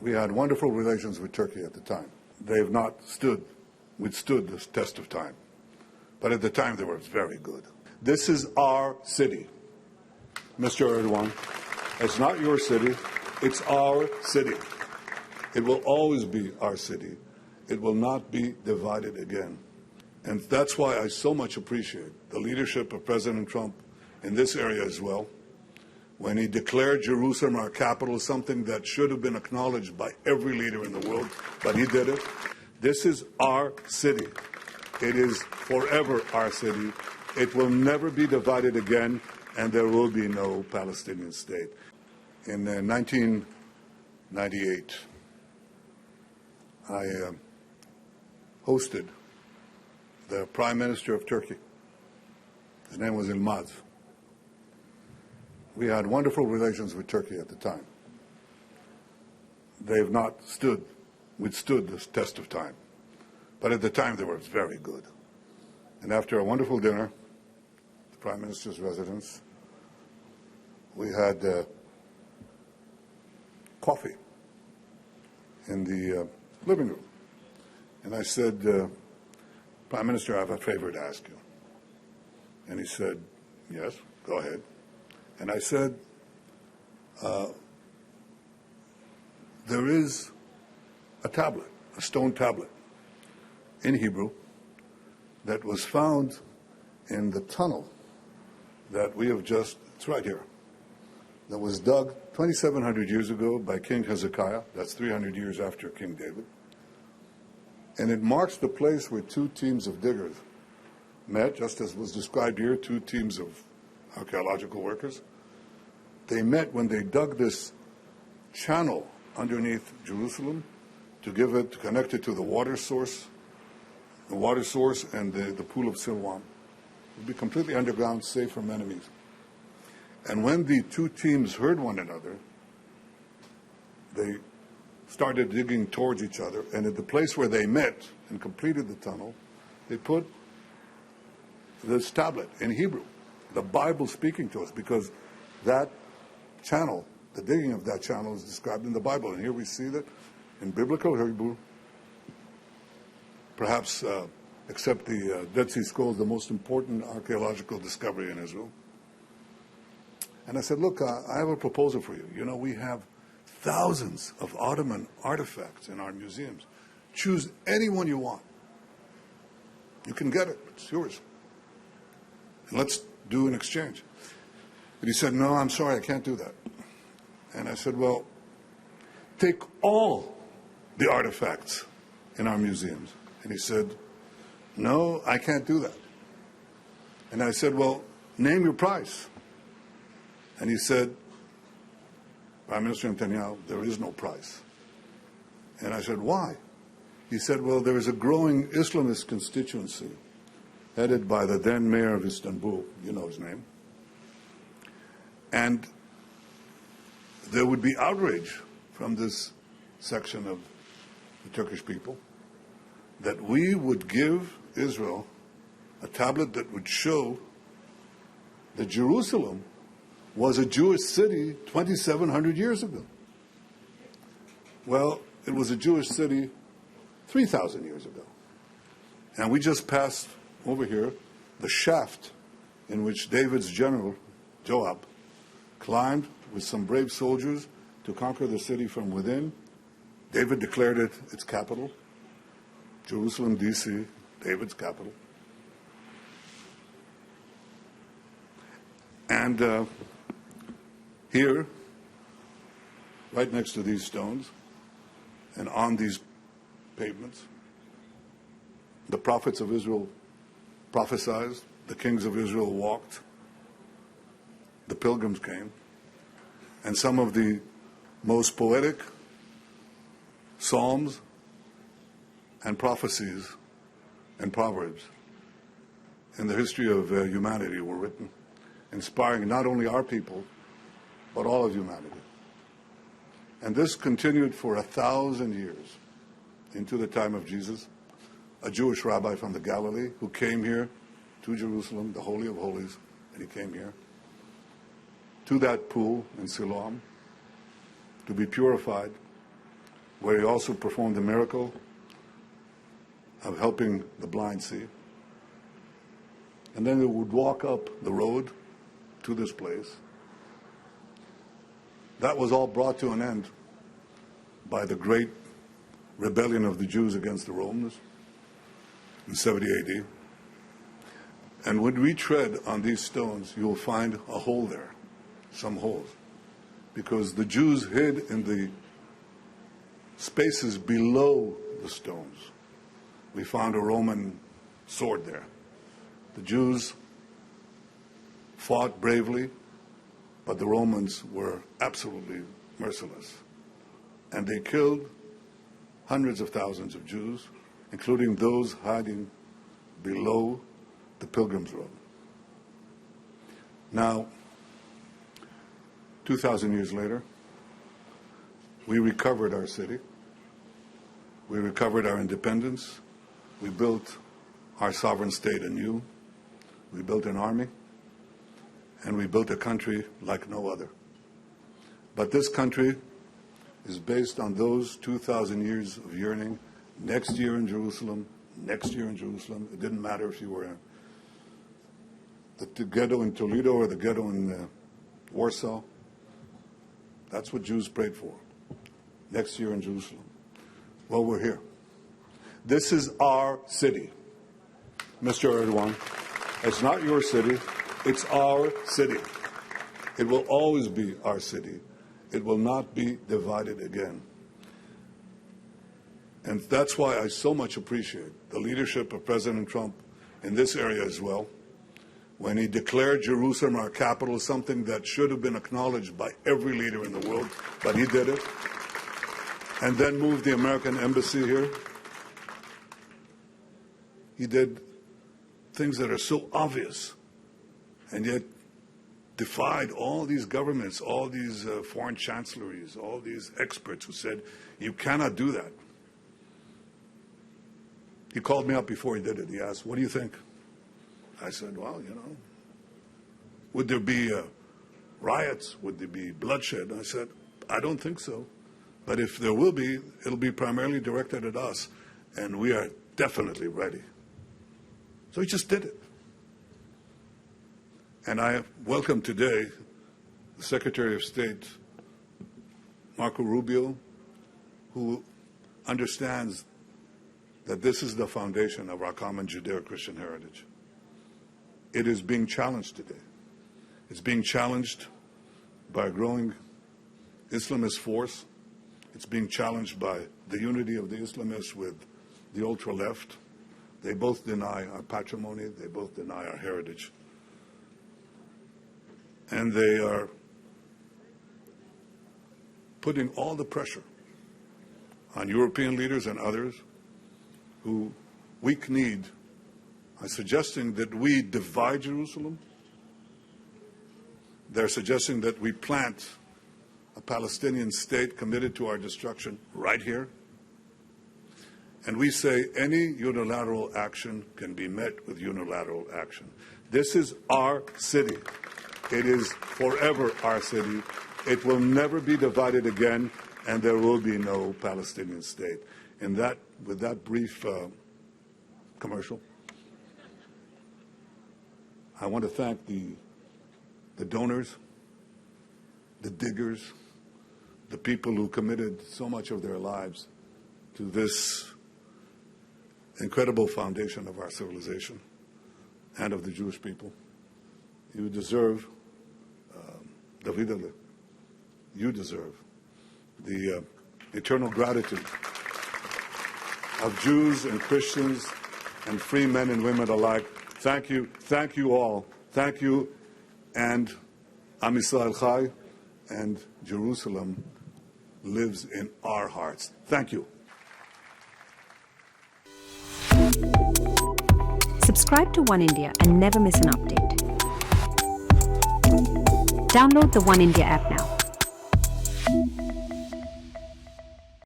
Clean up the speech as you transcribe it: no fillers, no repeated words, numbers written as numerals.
We had wonderful relations with Turkey at the time. They have not withstood this test of time. But at the time, they were very good. This is our city, Mr. Erdogan. It's not your city. It's our city. It will always be our city. It will not be divided again. And that's why I so much appreciate the leadership of President Trump in this area as well. When he declared Jerusalem our capital, something that should have been acknowledged by every leader in the world, but he did it. This is our city. It is forever our city. It will never be divided again, and there will be no Palestinian state. In 1998, I hosted the Prime Minister of Turkey. His name was Yilmaz. We had wonderful relations with Turkey at the time. They have not withstood this test of time. But at the time, they were very good. And after a wonderful dinner, the Prime Minister's residence, we had coffee in the living room. And I said, Prime Minister, I have a favor to ask you. And he said, yes, go ahead. And I said, there is a tablet, a stone tablet in Hebrew that was found in the tunnel that we have just, it's right here, that was dug 2,700 years ago by King Hezekiah. That's 300 years after King David. And it marks the place where two teams of diggers met, just as was described here, two teams of archaeological workers. They met when they dug this channel underneath Jerusalem to connect it to the water source and the pool of Siloam. It would be completely underground, safe from enemies. And when the two teams heard one another, they started digging towards each other, and at the place where they met and completed the tunnel, they put this tablet in Hebrew, the Bible speaking to us, because that channel, the digging of that channel is described in the Bible. And here we see that in biblical Hebrew, perhaps except the Dead Sea Scrolls, the most important archaeological discovery in Israel. And I said, look, I have a proposal for you. You know, we have thousands of Ottoman artifacts in our museums. Choose any one you want. You can get it. It's yours. And let's do an exchange. And he said, no, I'm sorry, I can't do that. And I said, well, take all the artifacts in our museums. And he said, no, I can't do that. And I said, well, name your price. And he said, Prime Minister Netanyahu, there is no price. And I said, why? He said, well, there is a growing Islamist constituency headed by the then mayor of Istanbul, you know his name. And there would be outrage from this section of the Turkish people that we would give Israel a tablet that would show that Jerusalem was a Jewish city 2,700 years ago. Well, it was a Jewish city 3,000 years ago. And we just passed over here the shaft in which David's general, Joab, climbed with some brave soldiers to conquer the city from within. David declared it its capital. Jerusalem, D.C., David's capital. And here, right next to these stones, and on these pavements, the prophets of Israel prophesied, the kings of Israel walked, the pilgrims came, and some of the most poetic psalms and prophecies and proverbs in the history of humanity were written, inspiring not only our people, but all of humanity. And this continued for 1,000 years into the time of Jesus, a Jewish rabbi from the Galilee who came here to Jerusalem, the Holy of Holies, and he came here to that pool in Siloam to be purified where he also performed the miracle of helping the blind see. And then they would walk up the road to this place. That was all brought to an end by the great rebellion of the Jews against the Romans in 70 AD. And when we tread on these stones, you will find a hole there, some holes, because the Jews hid in the spaces below the stones. We found a Roman sword there. The Jews fought bravely, but the Romans were absolutely merciless. And they killed hundreds of thousands of Jews, including those hiding below the Pilgrim's Road. Now, 2,000 years later, we recovered our city. We recovered our independence. We built our sovereign state anew. We built an army. And we built a country like no other. But this country is based on those 2,000 years of yearning. Next year in Jerusalem, next year in Jerusalem. It didn't matter if you were in the ghetto in Toledo or the ghetto in Warsaw. That's what Jews prayed for. Next year in Jerusalem. Well, we're here. This is our city, Mr. Erdogan. It's not your city. It's our city. It will always be our city. It will not be divided again. And that's why I so much appreciate the leadership of President Trump in this area as well. When he declared Jerusalem our capital, something that should have been acknowledged by every leader in the world, but he did it. And then moved the American embassy here. He did things that are so obvious, and yet defied all these governments, all these foreign chancelleries, all these experts who said, you cannot do that. He called me up before he did it. He asked, what do you think? I said, well, you know, would there be riots? Would there be bloodshed? I said, I don't think so. But if there will be, it'll be primarily directed at us, and we are definitely ready. So he just did it. And I welcome today the Secretary of State, Marco Rubio, who understands that this is the foundation of our common Judeo-Christian heritage. It is being challenged today. It's being challenged by a growing Islamist force. It's being challenged by the unity of the Islamists with the ultra-left. They both deny our patrimony. They both deny our heritage. And they are putting all the pressure on European leaders and others who, weak-kneed, are suggesting that we divide Jerusalem. They're suggesting that we plant a Palestinian state committed to our destruction right here. And we say any unilateral action can be met with unilateral action. This is our city. It is forever our city. It will never be divided again, and there will be no Palestinian state. And that, with that brief commercial, I want to thank the donors, the diggers, the people who committed so much of their lives to this incredible foundation of our civilization and of the Jewish people. You deserve Davidale. You deserve the eternal gratitude of Jews and Christians and free men and women alike. Thank you all. Thank you, and Am Yisrael Chai, and Jerusalem lives in our hearts. Thank you. Subscribe to One India and never miss an update. Download the One India app now.